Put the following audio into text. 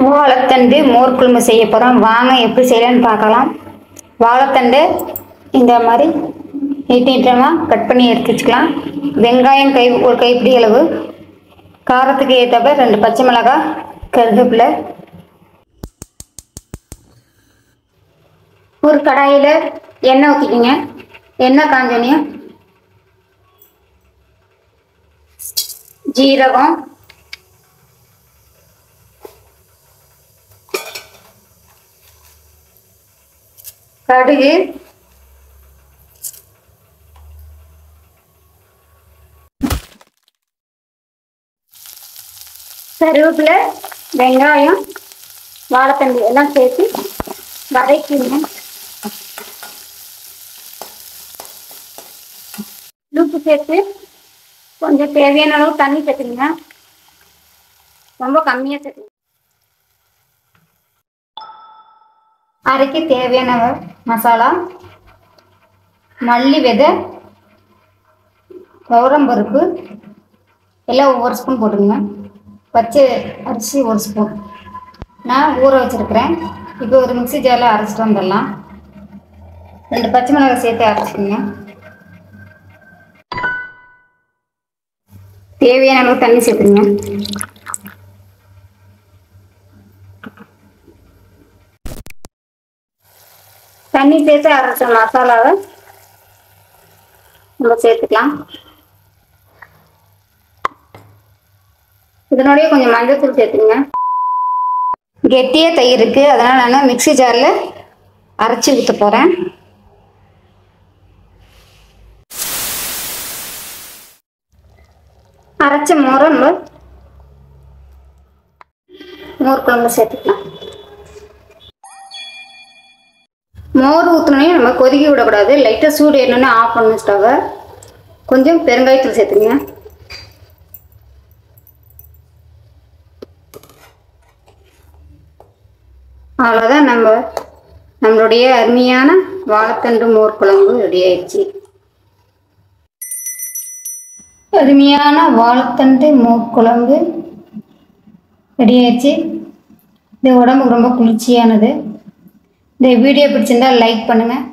வாழைத்தண்டு மோர் குழம்பு செய்ய போகிறோம். வாங்க எப்படி செய்யலான்னு பார்க்கலாம். வாழைத்தண்டு இந்த மாதிரி நீட்டமாக கட் பண்ணி எடுத்து வச்சுக்கலாம். வெங்காயம் ஒரு கைப்பிடி அளவு, காரத்துக்கு ஏற்றப்ப 2 பச்சை மிளகாய், கருவேப்பிலை. ஒரு கடாயில் எண்ணெய் ஊற்றிக்கிங்க. எண்ணெய் காஞ்சோனையும் ஜீரகம், கடுகு, கருவேப்பிலை, வெங்காயம், வாழைத்தண்டு எல்லாம் சேர்த்து வதக்கிடுங்க. உப்பு சேர்த்து கொஞ்சம் தேவையான அளவு தண்ணி சேர்த்துங்க. ரொம்ப கம்மியாக சேர்த்துங்க. அரைக்க தேவையான மசாலா: மல்லி விதை, துவரம்பருப்பு எல்லாம் ஒவ்வொரு ஸ்பூன் போட்டுக்கோங்க. பச்சை அரிசி 1 ஸ்பூன் நான் ஊற வச்சுருக்கிறேன். இப்போ ஒரு மிக்ஸி ஜாரில் அரைச்சிட்டு வந்துடலாம். 2 பச்சை மிளகாய் சேர்த்து அரைச்சிக்கோங்க. தேவையான அளவு தண்ணி சேர்த்துங்க. தண்ணி சேர்த்து அரைச்ச மசாலாவை நம்ம சேர்த்துக்கலாம். இதனுடைய கொஞ்சம் மஞ்சள்தூள் சேர்த்துங்க. கெட்டியாக தயிர் இருக்குது, அதனால் நான் மிக்ஸி ஜாரில் அரைச்சி ஊற்ற போகிறேன். அரைச்ச மோரை நம்ம மோர் குழம்புல சேர்த்துக்கலாம். மோர் ஊற்றினோடனே நம்ம கொதிக்க விடக்கூடாது. லைட்டாக சூடு ஏறணுன்னு ஆஃப் பண்ணணும் ஸ்டவ்வை. கொஞ்சம் பெருங்காயத்தூள் சேர்த்துங்க. அவ்வளோதான், நம்மளுடைய அருமையான வாழைத்தண்டு மோர் குழம்பு ரெடி ஆயிடுச்சு. அருமையான வாழைத்தண்டு மோர் குழம்பு ரெடி ஆயிடுச்சு. இது உடம்புக்கு ரொம்ப குளிர்ச்சியானது. இந்த வீடியோ பிடிச்சிருந்தா லைக் பண்ணுங்கள்.